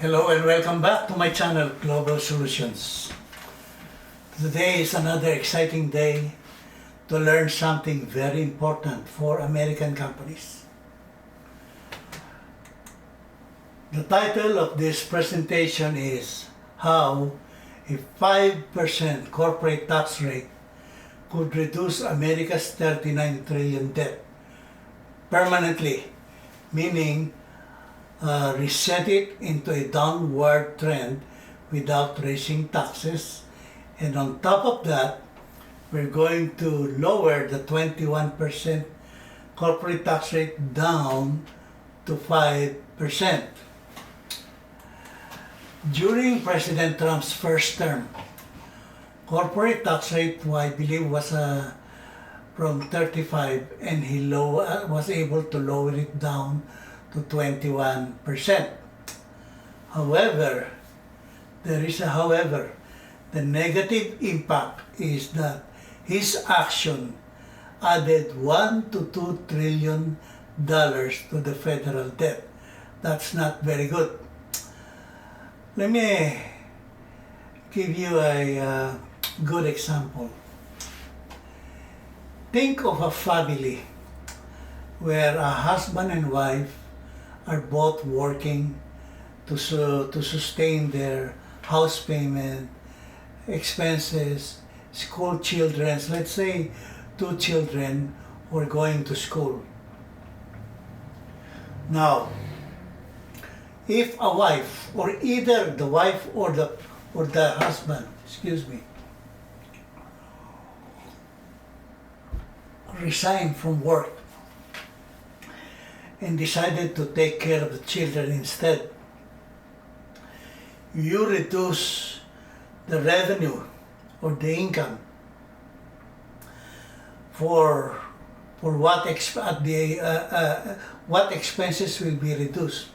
Hello and welcome back to my channel, Global Solutions. Today is another exciting day to learn something very important for American companies. The title of this presentation is How a 5% corporate tax rate could reduce America's 39 trillion debt permanently, meaning reset it into a downward trend without raising taxes. And on top of that, we're going to lower the 21% corporate tax rate down to 5%. During President Trump's first term, corporate tax rate, I believe, was from 35, and he was able to lower it down to 21%. However, there is a however. The negative impact is that his action added $1 to $2 trillion to the federal debt. That's not very good. Let me give you a good example. Think of a family where a husband and wife are both working to sustain their house payment, expenses, school children. Let's say 2 children who are going to school. Now, if a wife, or either the wife or the husband, resign from work and decided to take care of the children instead, you reduce the revenue or the income for what expenses will be reduced.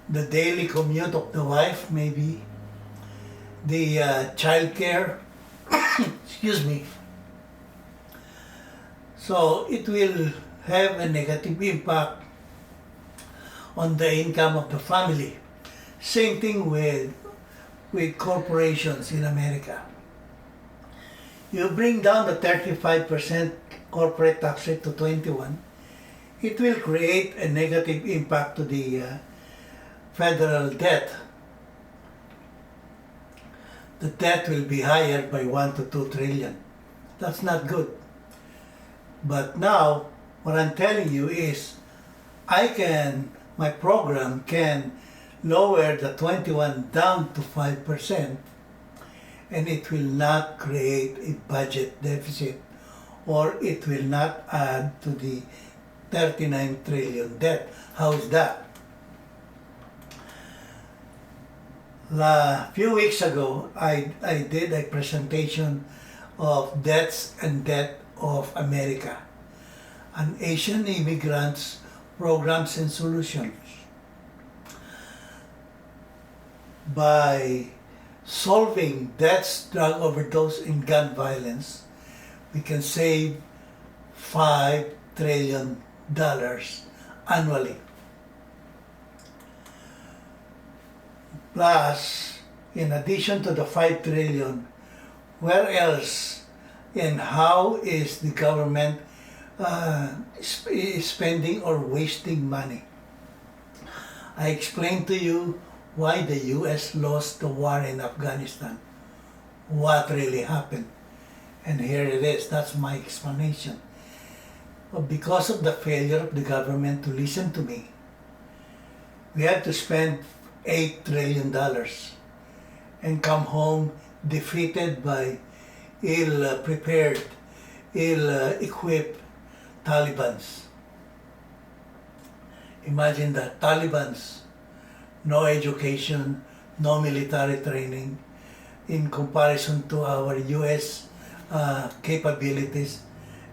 The daily commute of the wife, maybe the child care, So it will have a negative impact on the income of the family. Same thing with corporations in America. You bring down the 35% corporate tax rate to 21, it will create a negative impact to the federal debt. The debt will be higher by 1 to 2 trillion. That's not good. But now, what I'm telling you is, my program can lower the 21 down to 5%, and it will not create a budget deficit, or it will not add to the 39 trillion debt. How is that? A few weeks ago, I did a presentation of Debts and Debt of America, an Asian immigrants programs and solutions. By solving deaths, drug overdose, and gun violence, we can save $5 trillion annually. Plus, in addition to the 5 trillion, where else and how is the government spending or wasting money? I explained to you why the U.S. lost the war in Afghanistan, what really happened. And here it is, that's my explanation. But because of the failure of the government to listen to me, we had to spend $8 trillion and come home defeated by ill-prepared, ill-equipped Talibans. Imagine that, Talibans, no education, no military training in comparison to our U.S. capabilities,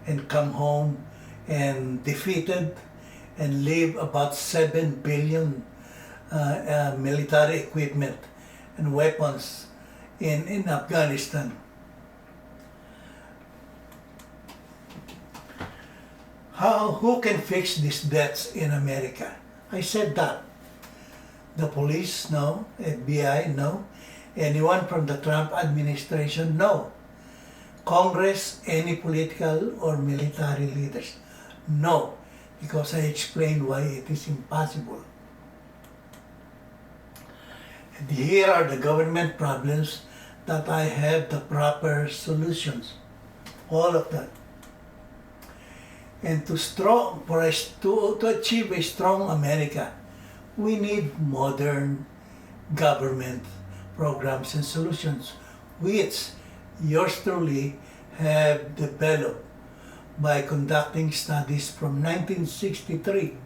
and come home and defeated and leave about 7 billion military equipment and weapons in Afghanistan. Who can fix these debts in America? I said that The police, no. FBI, no. Anyone from the Trump administration, no. Congress, any political or military leaders, no. Because I explained why it is impossible. And here are the government problems that I have the proper solutions. All of that. And to achieve a strong America, we need modern government programs and solutions, which yours truly have developed by conducting studies from 1963.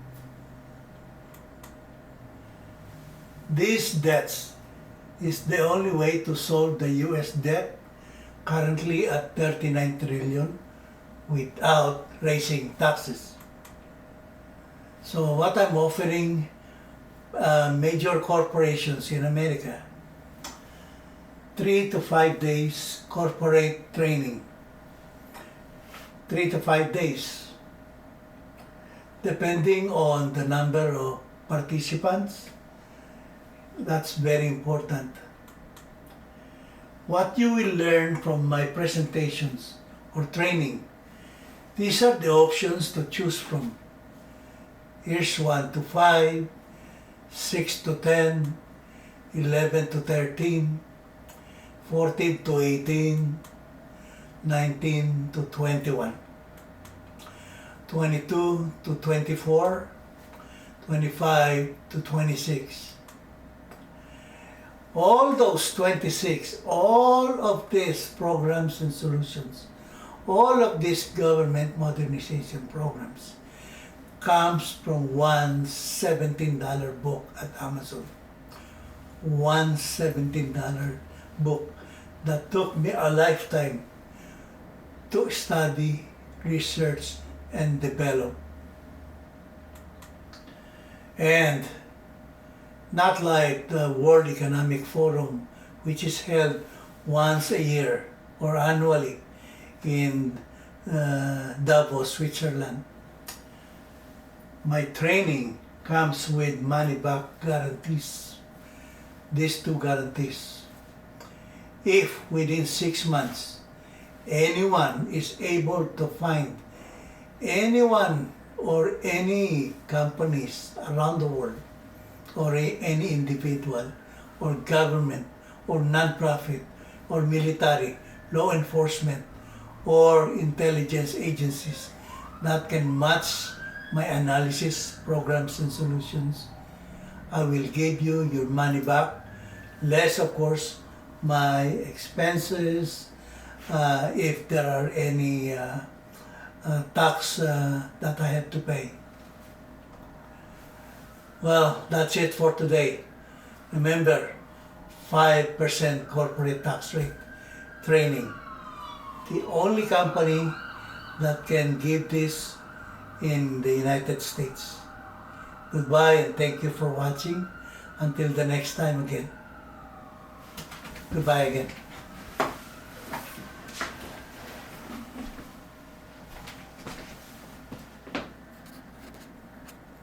These debts is the only way to solve the US debt, currently at 39 trillion, without raising taxes. So what I'm offering major corporations in America, 3 to 5 days corporate training. 3 to 5 days, depending on the number of participants. That's very important. What you will learn from my presentations or training, these are the options to choose from. Here's 1 to 5, 6 to 10, 11 to 13, 14 to 18, 19 to 21, 22 to 24, 25 to 26. All those 26, all of these programs and solutions, all of these government modernization programs comes from one $17 book at Amazon. One $17 book that took me a lifetime to study, research, and develop. And not like the World Economic Forum, which is held once a year or annually in Davos, Switzerland. My training comes with money-back guarantees. These two guarantees. If within 6 months anyone is able to find anyone or any companies around the world, or any individual, or government, or non-profit, or military, law enforcement, or intelligence agencies that can match my analysis, programs, and solutions, I will give you your money back, less of course my expenses, if there are any tax that I have to pay. Well, that's it for today. Remember, 5% corporate tax rate training. The only company that can give this in the United States. Goodbye and thank you for watching. Until the next time again. Goodbye again.